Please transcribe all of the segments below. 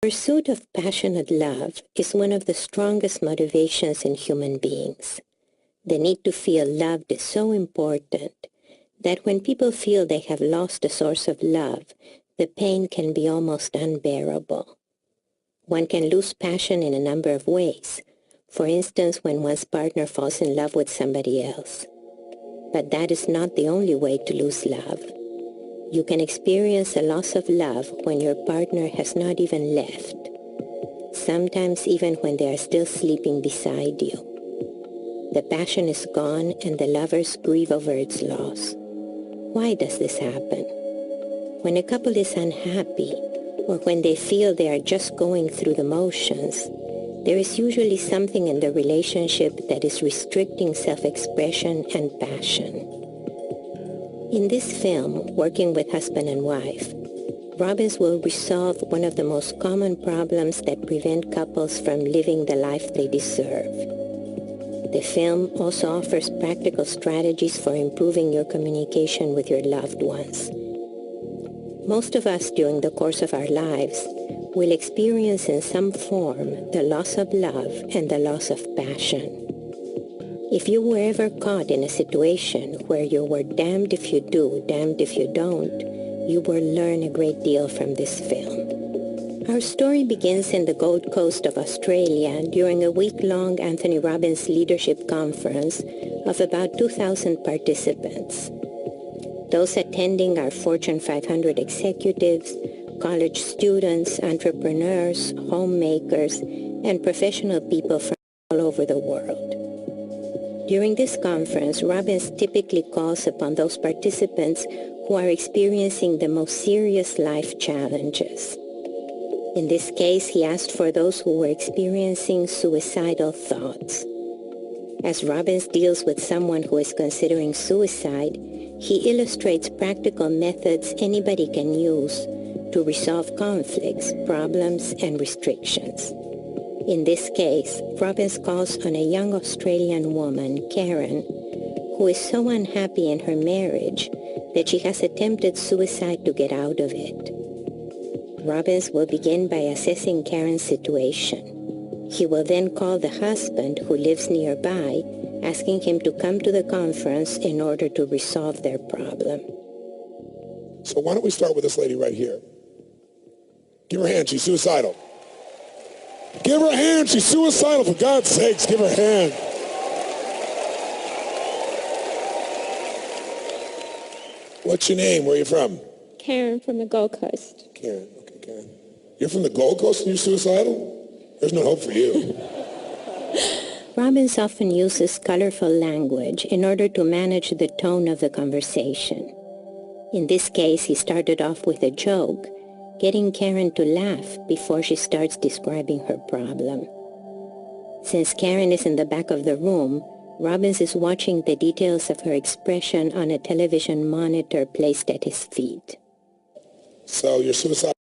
Pursuit of passionate love is one of the strongest motivations in human beings. The need to feel loved is so important that when people feel they have lost a source of love, the pain can be almost unbearable. One can lose passion in a number of ways, for instance, when one's partner falls in love with somebody else. But that is not the only way to lose love. You can experience a loss of love when your partner has not even left, sometimes even when they are still sleeping beside you. The passion is gone and the lovers grieve over its loss. Why does this happen? When a couple is unhappy, or when they feel they are just going through the motions, there is usually something in the relationship that is restricting self-expression and passion. In this film, Working with Husband and Wife, Robbins will resolve one of the most common problems that prevent couples from living the life they deserve. The film also offers practical strategies for improving your communication with your loved ones. Most of us during the course of our lives will experience in some form the loss of love and the loss of passion. If you were ever caught in a situation where you were damned if you do, damned if you don't, you will learn a great deal from this film. Our story begins in the Gold Coast of Australia during a week-long Anthony Robbins Leadership Conference of about 2,000 participants. Those attending are Fortune 500 executives, college students, entrepreneurs, homemakers, and professional people from all over the world. During this conference, Robbins typically calls upon those participants who are experiencing the most serious life challenges. In this case, he asked for those who were experiencing suicidal thoughts. As Robbins deals with someone who is considering suicide, he illustrates practical methods anybody can use to resolve conflicts, problems, and restrictions. In this case, Robbins calls on a young Australian woman, Karen, who is so unhappy in her marriage that she has attempted suicide to get out of it. Robbins will begin by assessing Karen's situation. He will then call the husband who lives nearby, asking him to come to the conference in order to resolve their problem. So why don't we start with this lady right here? Give her a hand, she's suicidal. Give her a hand, she's suicidal, for God's sakes, give her a hand. What's your name? Where are you from? Karen from the Gold Coast. Karen, okay, Karen. You're from the Gold Coast and you're suicidal? There's no hope for you. Robbins often uses colorful language in order to manage the tone of the conversation. In this case, he started off with a joke, getting Karen to laugh before she starts describing her problem. Since Karen is in the back of the room, Robbins is watching the details of her expression on a television monitor placed at his feet. So you're suicidal?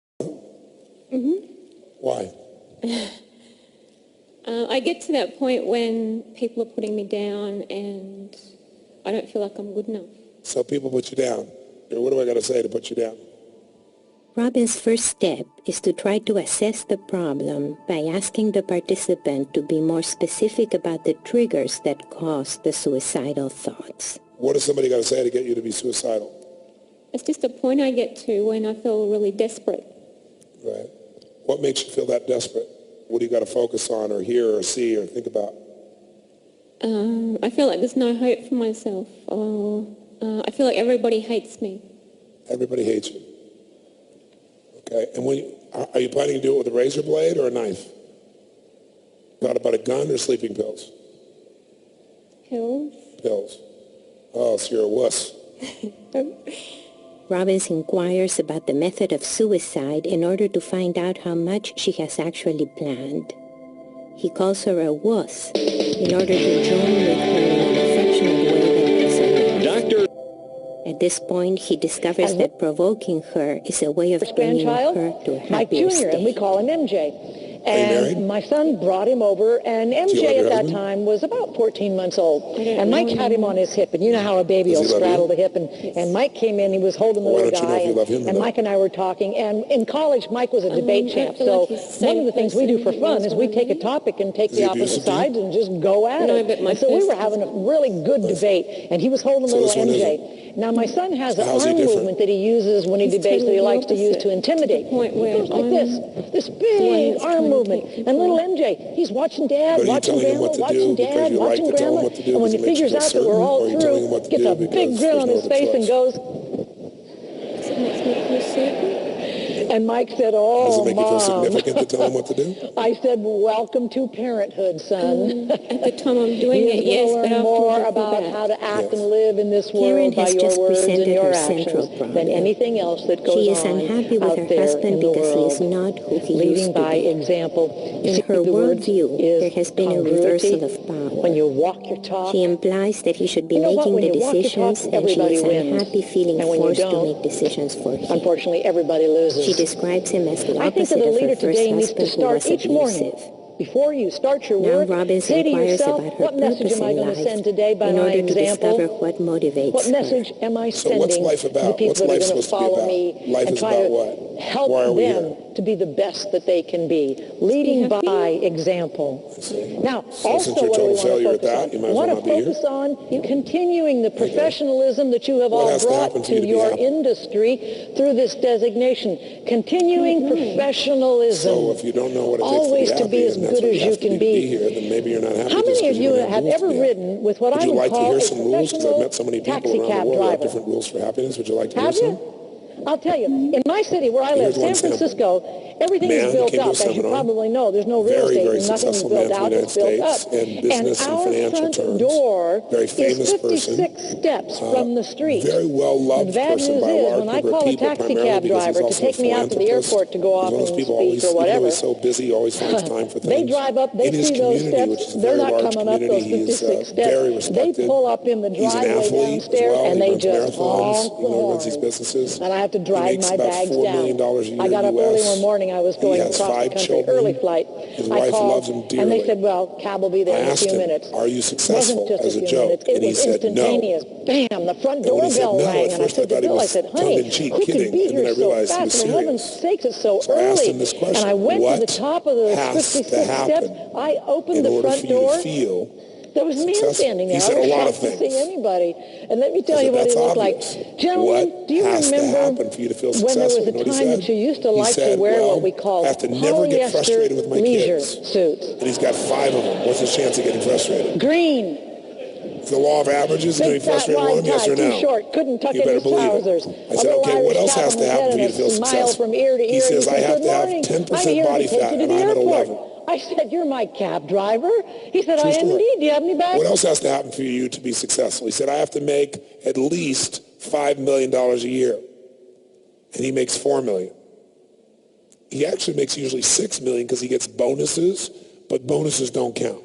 Mm-hmm. Why? I get to that point when people are putting me down and I don't feel like I'm good enough. So people put you down. What do I got to say to put you down? Robbins' first step is to try to assess the problem by asking the participant to be more specific about the triggers that cause the suicidal thoughts. What does somebody got to say to get you to be suicidal? It's just a point I get to when I feel really desperate. Right. What makes you feel that desperate? What do you got to focus on or hear or see or think about? I feel like there's no hope for myself. I feel like everybody hates me. Everybody hates you. Okay, and are you planning to do it with a razor blade or a knife? Thought about a gun or sleeping pills? Pills. Pills. Oh, so you're a wuss. Robbins inquires about the method of suicide in order to find out how much she has actually planned. He calls her a wuss in order to join with her in an affectionate way that makes her laugh. Doctor. At this point, he discovers that provoking her is a way of bringing her to a happier Mike Jr., state. and we call him MJ. married? And my son brought him over, and Do you love MJ your at that husband? time was about 14 months old. don't And Mike know had him on his hip, and you know how a baby Does will he love straddle you? the hip, and Mike came in, he was holding the Well, why little don't you know guy, if you love him or and not? Mike and I were talking, and in college, Mike was a debate I champ, feel so like he's the same one of the things we do for person he fun was is we when I take a met him. topic and take Is the he opposite abusive to you? sides and just go at No, it. but my And so we first were having a really good debate, and he was holding So little this one MJ. Now, my son has an how's he arm different? movement that he uses when he He's debates that he totally likes to use to opposite, intimidate. to the point He where goes like I'm this one big that's arm trying to movement. take And little control. MJ, he's watching Dad, But are you watching telling him Grandma, what to watching do because Dad, you like watching to tell him Grandma. what to do And when he because it makes you figures feel out that we're certain, all or are you telling him through, what to gets do a big because grin there's on no his other face and choice? goes, It makes me feel certain. and Mike said, Does oh, it make you feel Mom. significant to tell him what to do? I said, welcome to parenthood, son. At the time I'm doing He it, is yes, going but to learn afterwards more I feel about bad. how to act Yes. and live in this Karen world by has your just words and presented your her actions central than problem. anything else that goes She is on unhappy with out her there husband in the because he world. is not who he Leading used to by be. example. You In see, her the word worldview, is there has been a congruity. reversal of power. When you walk your talk, She implies that he should be you know what? making When the you walk your talk, decisions, and she everybody is wins. unhappy feeling And when you forced to don't, make decisions for him. unfortunately, everybody loses. She describes him as the I think that opposite a of her leader first today needs to husband, who start was each morning. abusive. Before you start your Now work, Robbins say to inquires yourself, about her what message purpose am I in going to life send today by in my order to discover example? what motivates What her. message am I So what's sending life to the about? people What's that are life going to supposed to be follow about? me Life and is try about to what? help Why are we them here? to be the best that they can be, leading happy? by example. Now, So also, since you're what do we total want to failure at focus that, on? you might We as want well to not be here. focus on continuing the professionalism that you have What all has to brought happen for to you to be your happy? industry through this designation. Continuing professionalism. So if you don't know what it takes Always to to be be as happy, and that's good what as you you have to can be here, then maybe you're not happy How just many because of you you don't have have rules to ever be happy. ridden with what Would I you would like to call hear a some rules? Because I've professional met so many people taxi around the cab world who have driver? different rules for happiness. Would you like to hear Have some? you? I'll tell you, in my city where I live, Here's one San sample. Francisco, everything is Man built came to a up. As you seminar. probably know, there's no real Very, estate very and nothing's successful built man from the out, it's built United up. States in business and our financial front terms. door Very is famous 56 steps from the street. Very well-loved The bad person news by a is, large when I number of call a people, taxi primarily cab because he's driver to also a take me out to the philanthropist. airport to go He's off one of those and people speak always, or even though whatever, he's so busy, he always finds time for things. they drive up, they in his see those community, which steps, is a they're very not large coming up community, those he's 56 very steps. They respected. pull up in the He's an driveway athlete as downstairs well. and He they runs just marathons. honk He the runs these horn. businesses. And I have to He drive makes my about bags $4 down. million a year I got up US. early one morning. I was He going has across the 5 country, children. early flight. His I wife called, loves him dearly. and they said, well, Cab will be there I in a asked few him, minutes. are you It successful wasn't just as a a few joke? minutes. It And he was said, no. instantaneous. Bam, the front And when he said doorbell no, rang. at And I first I said to thought he Bill, I was said, honey, tongue-in-cheek who kidding, could be and then here I so realized he fast? was For heaven's serious. sakes, it's so So I asked early. him this question, And I went to the what top of the has to 56 steps. happen I opened in the order front for you to door. feel There was a man successful? standing there. He said I a was lot of shocked to see things. anybody. And let me tell I you said, what he that's looked obvious. like. Gentlemen, What do you has to remember happen for you to feel when there was successful? a You know what he time said? that you used to He like to said, wear well, what we call I have to never get frustrated with my leisure kids. suits? And he's got 5 of them. What's his chance of getting frustrated? Green. The law of averages, going to Big be fat frustrated with wide him, yes tie, or too no? short, couldn't tuck You in better his believe trousers. it. I A said, little okay, what Irish else cap has on to his happen head for and you a to feel smile successful? from ear to ear. He And says, I said, have good to have morning. 10% I'm here body to take fat, you to and the I'm at airport. 11. I said, you're my cab driver. He said, True I am story. indeed. Do you have any bags? What else has to happen for you to be successful? He said, I have to make at least $5 million a year. And he makes $4 million. He actually makes usually $6 million because he gets bonuses, but bonuses don't count.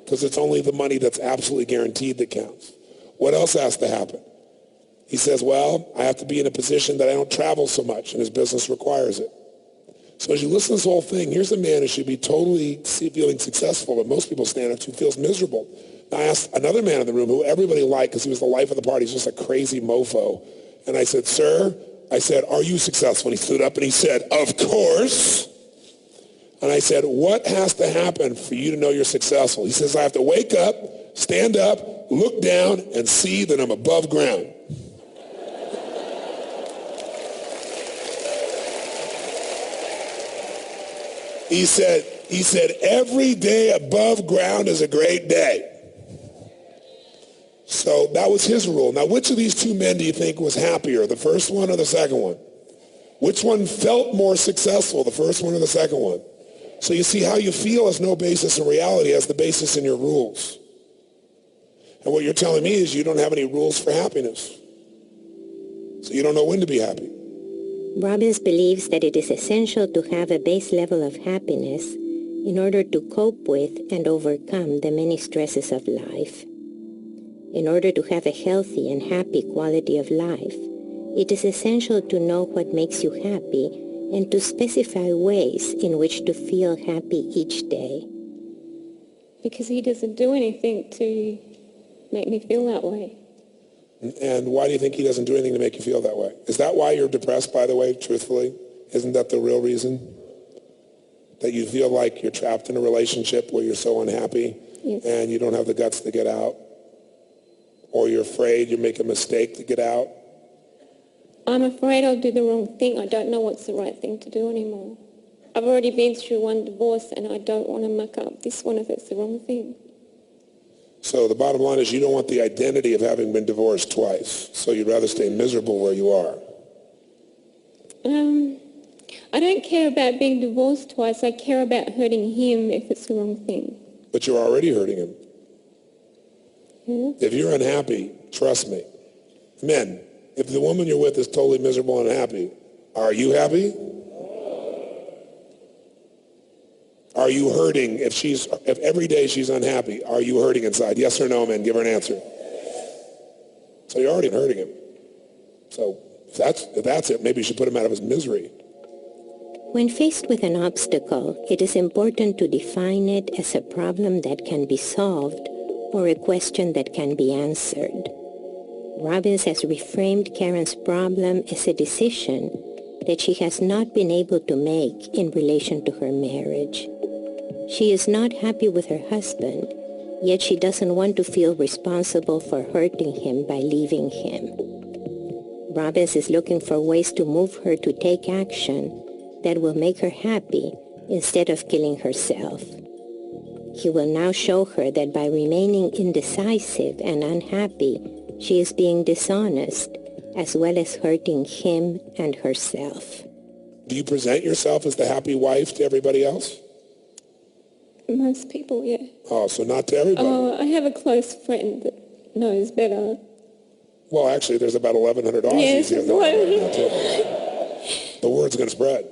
Because it's only the money that's absolutely guaranteed that counts. What else has to happen? He says, well, I have to be in a position that I don't travel so much, and his business requires it. So as you listen to this whole thing, here's a man who should be totally feeling successful, but most people stand up to feels miserable. Now, I asked another man in the room who everybody liked because he was the life of the party. He's just a crazy mofo. And I said, sir, I said, are you successful? And he stood up and he said, of course. And I said, what has to happen for you to know you're successful? He says, I have to wake up, stand up, look down, and see that I'm above ground. He said, every day above ground is a great day. So that was his rule. Now, which of these two men do you think was happier, the first one or the second one? Which one felt more successful, the first one or the second one? So you see, how you feel has no basis in reality, it has the basis in your rules. And what you're telling me is you don't have any rules for happiness. So you don't know when to be happy. Robbins believes that it is essential to have a base level of happiness in order to cope with and overcome the many stresses of life. In order to have a healthy and happy quality of life, it is essential to know what makes you happy and to specify ways in which to feel happy each day. Because he doesn't do anything to make me feel that way. And why do you think he doesn't do anything to make you feel that way? Is that why you're depressed, by the way, truthfully? Isn't that the real reason? That you feel like you're trapped in a relationship where you're so unhappy Yes. and you don't have the guts to get out? Or you're afraid you make a mistake to get out? I'm afraid I'll do the wrong thing. I don't know what's the right thing to do anymore. I've already been through one divorce and I don't want to muck up this one if it's the wrong thing. So the bottom line is you don't want the identity of having been divorced twice. So you'd rather stay miserable where you are. I don't care about being divorced twice. I care about hurting him if it's the wrong thing. But you're already hurting him. Yeah. If you're unhappy, trust me. Men, if the woman you're with is totally miserable and unhappy, are you happy? Are you hurting if every day she's unhappy? Are you hurting inside? Yes or no, men? Give her an answer. So you're already hurting him. So if that's it, maybe you should put him out of his misery. When faced with an obstacle, it is important to define it as a problem that can be solved or a question that can be answered. Robbins has reframed Karen's problem as a decision that she has not been able to make in relation to her marriage. She is not happy with her husband, yet she doesn't want to feel responsible for hurting him by leaving him. Robbins is looking for ways to move her to take action that will make her happy instead of killing herself. He will now show her that by remaining indecisive and unhappy, she is being dishonest as well as hurting him and herself. Do you present yourself as the happy wife to everybody else? Most people, yeah. Oh, so not to everybody. I have a close friend that knows better. Well, actually, there's about 1,100 Aussies Yes, here. The word's going to spread.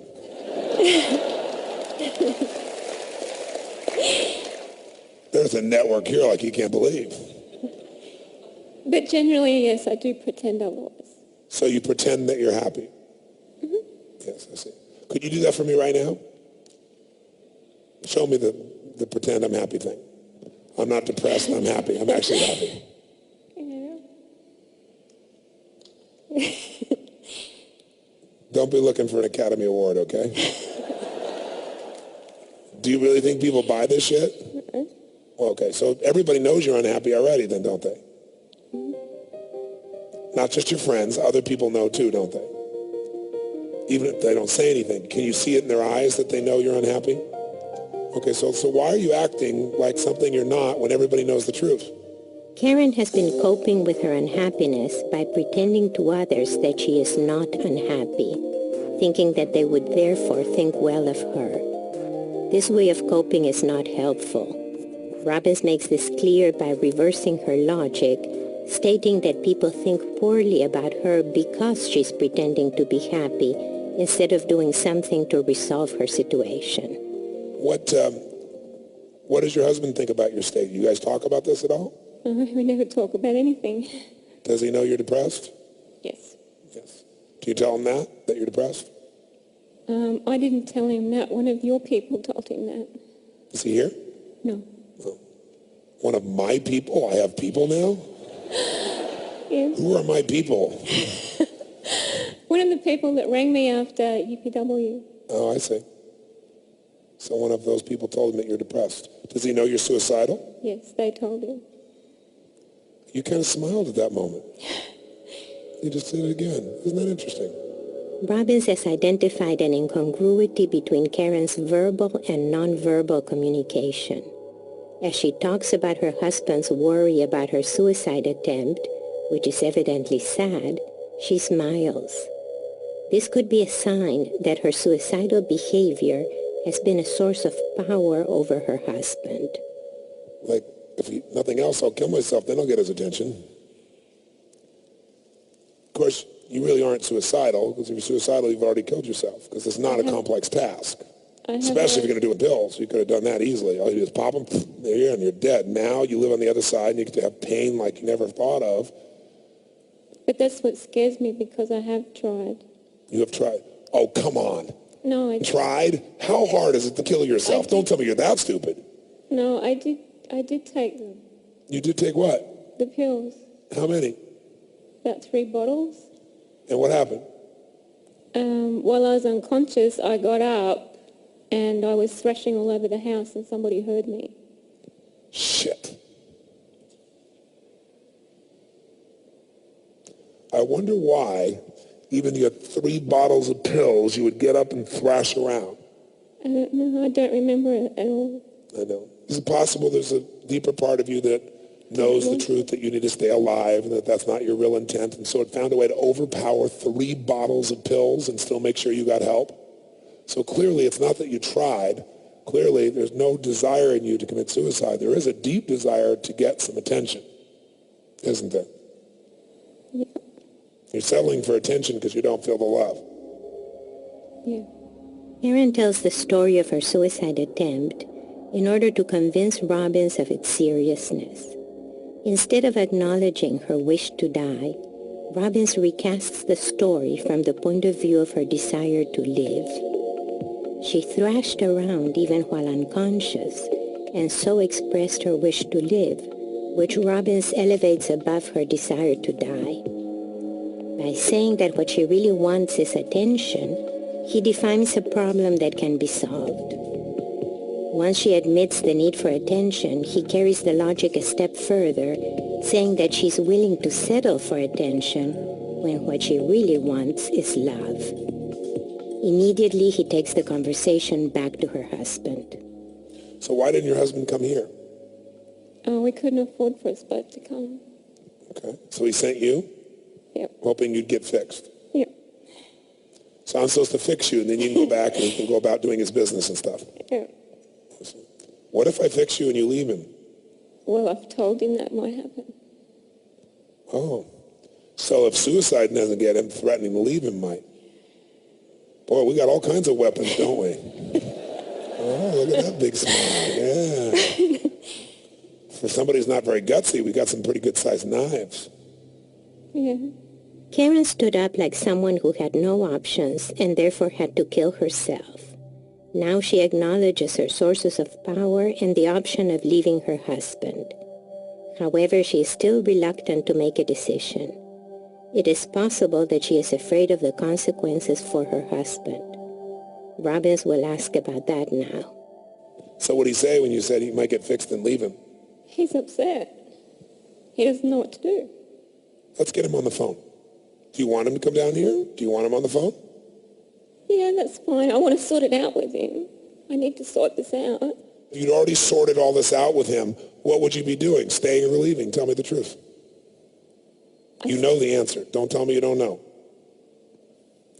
There's a network here like you can't believe. But generally, yes, I do pretend otherwise. So you pretend that you're happy? Mm-hmm. Yes, I see. Could you do that for me right now? Show me the pretend I'm happy thing. I'm not depressed, I'm happy. I'm actually happy. Yeah. Don't be looking for an Academy Award, okay? Do you really think people buy this shit? Mm-mm. Well, okay, so everybody knows you're unhappy already then, don't they? Not just your friends, other people know too, don't they? Even if they don't say anything. Can you see it in their eyes that they know you're unhappy? Okay, so why are you acting like something you're not when everybody knows the truth? Karen has been coping with her unhappiness by pretending to others that she is not unhappy, thinking that they would therefore think well of her. This way of coping is not helpful. Robbins makes this clear by reversing her logic, stating that people think poorly about her because she's pretending to be happy instead of doing something to resolve her situation. What does your husband think about your state? You guys talk about this at all? We never talk about anything. Does he know you're depressed? Yes. Yes. Do you tell him that you're depressed? I didn't tell him that. One of your people told him that. Is he here? No. Oh. One of my people? I have people now? Yes. Who are my people? One of the people that rang me after UPW. Oh, I see. So one of those people told him that you're depressed. Does he know you're suicidal? Yes, they told him. You kind of smiled at that moment. You just did it again. Isn't that interesting? Robbins has identified an incongruity between Karen's verbal and nonverbal communication. As she talks about her husband's worry about her suicide attempt, which is evidently sad, she smiles. This could be a sign that her suicidal behavior has been a source of power over her husband. Like, nothing else, I'll kill myself, then I'll get his attention. Of course, you really aren't suicidal, because if you're suicidal, you've already killed yourself, because it's not a complex task. Especially if you're going to do it with pills. You could have done that easily. All you do is pop them, they're here, and you're dead. Now you live on the other side, and you get to have pain like you never thought of. But that's what scares me because I have tried. You have tried. Oh, come on. No, I Tried? How hard is it to kill yourself? Don't tell me you're that stupid. No, I did take them. You did take what? The pills. How many? About 3 bottles. And what happened? While I was unconscious, I got up and I was thrashing all over the house and somebody heard me. Shit. I wonder why, even you had 3 bottles of pills, you would get up and thrash around. I don't know. I don't remember it at all. I know. Is it possible there's a deeper part of you that knows the truth, that you need to stay alive, and that that's not your real intent, and so it found a way to overpower 3 bottles of pills and still make sure you got help? So clearly it's not that you tried. Clearly there's no desire in you to commit suicide. There is a deep desire to get some attention, isn't there? Yeah. You're settling for attention because you don't feel the love. Yeah. Karen tells the story of her suicide attempt in order to convince Robbins of its seriousness. Instead of acknowledging her wish to die, Robbins recasts the story from the point of view of her desire to live. She thrashed around even while unconscious, and so expressed her wish to live, which Robbins elevates above her desire to die. By saying that what she really wants is attention, he defines a problem that can be solved. Once she admits the need for attention, he carries the logic a step further, saying that she's willing to settle for attention when what she really wants is love. Immediately, he takes the conversation back to her husband. So why didn't your husband come here? Oh, we couldn't afford for us both to come. Okay. So he sent you, Yep. hoping you'd get fixed. Yep. So I'm supposed to fix you, and then you can go back and he can go about doing his business and stuff. Yep. What if I fix you and you leave him? Well, I've told him that might happen. Oh. So if suicide doesn't get him, threatening to leave him might. Boy, we got all kinds of weapons, don't we? Oh, look at that big smile. Yeah. For somebody who's not very gutsy, we got some pretty good-sized knives. Yeah. Karen stood up like someone who had no options and therefore had to kill herself. Now she acknowledges her sources of power and the option of leaving her husband. However, she is still reluctant to make a decision. It is possible that she is afraid of the consequences for her husband. Robbins will ask about that now. So what did he say when you said he might get fixed and leave him? He's upset. He doesn't know what to do. Let's get him on the phone. Do you want him to come down here? Do you want him on the phone? Yeah, that's fine. I want to sort it out with him. I need to sort this out. If you'd already sorted all this out with him, what would you be doing? Staying or leaving? Tell me the truth. You know the answer. Don't tell me you don't know.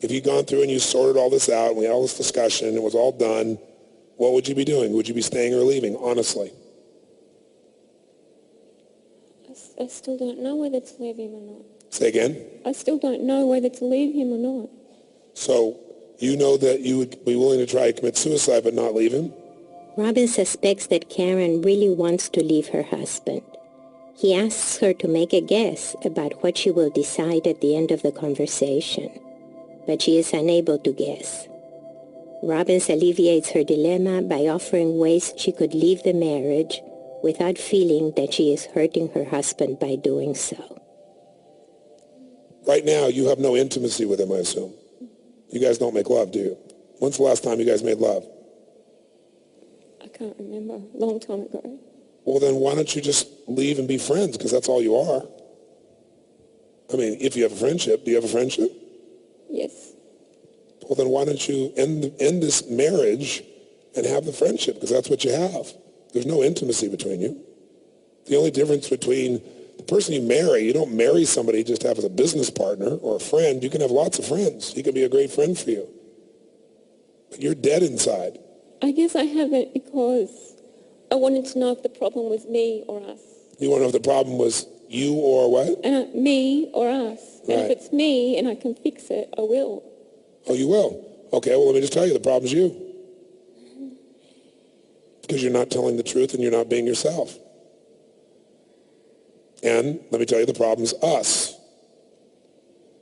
If you'd gone through and you sorted all this out, and we had all this discussion, and it was all done, what would you be doing? Would you be staying or leaving, honestly? I still don't know whether to leave him or not. Say again? I still don't know whether to leave him or not. So you know that you would be willing to try to commit suicide but not leave him? Robin suspects that Karen really wants to leave her husband. He asks her to make a guess about what she will decide at the end of the conversation, but she is unable to guess. Robbins alleviates her dilemma by offering ways she could leave the marriage without feeling that she is hurting her husband by doing so. Right now, you have no intimacy with him, I assume. You guys don't make love, do you? When's the last time you guys made love? I can't remember. A long time ago. Well, then why don't you just leave and be friends, because that's all you are. I mean, if you have a friendship, do you have a friendship? Yes. Well, then why don't you end this marriage and have the friendship, because that's what you have. There's no intimacy between you. The only difference between the person you marry, you don't marry somebody just to have as a business partner or a friend. You can have lots of friends. He can be a great friend for you. But you're dead inside. I guess I haven't because I wanted to know if the problem was me or us. You want to know if the problem was you or what? Me or us. Right. And if it's me and I can fix it, I will. Oh, you will? Okay, well, let me just tell you, the problem's you. Because you're not telling the truth and you're not being yourself. And let me tell you, the problem's us.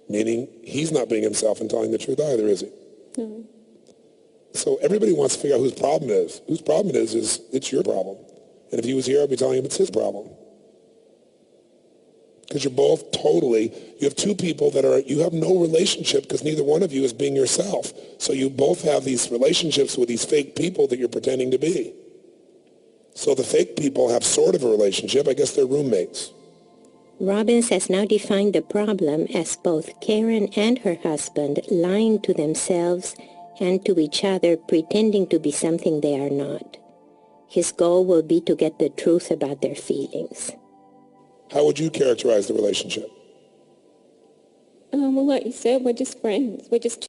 Meaning he's not being himself and telling the truth either, is he? No. So everybody wants to figure out whose problem it is. Whose problem it is it's your problem. And if he was here, I'd be telling him it's his problem. Because you're both you have two people you have no relationship because neither one of you is being yourself. So you both have these relationships with these fake people that you're pretending to be. So the fake people have sort of a relationship. I guess they're roommates. Robbins has now defined the problem as both Karen and her husband lying to themselves and to each other, pretending to be something they are not. His goal will be to get the truth about their feelings. How would you characterize the relationship? Well, like you said, we're just friends. We're just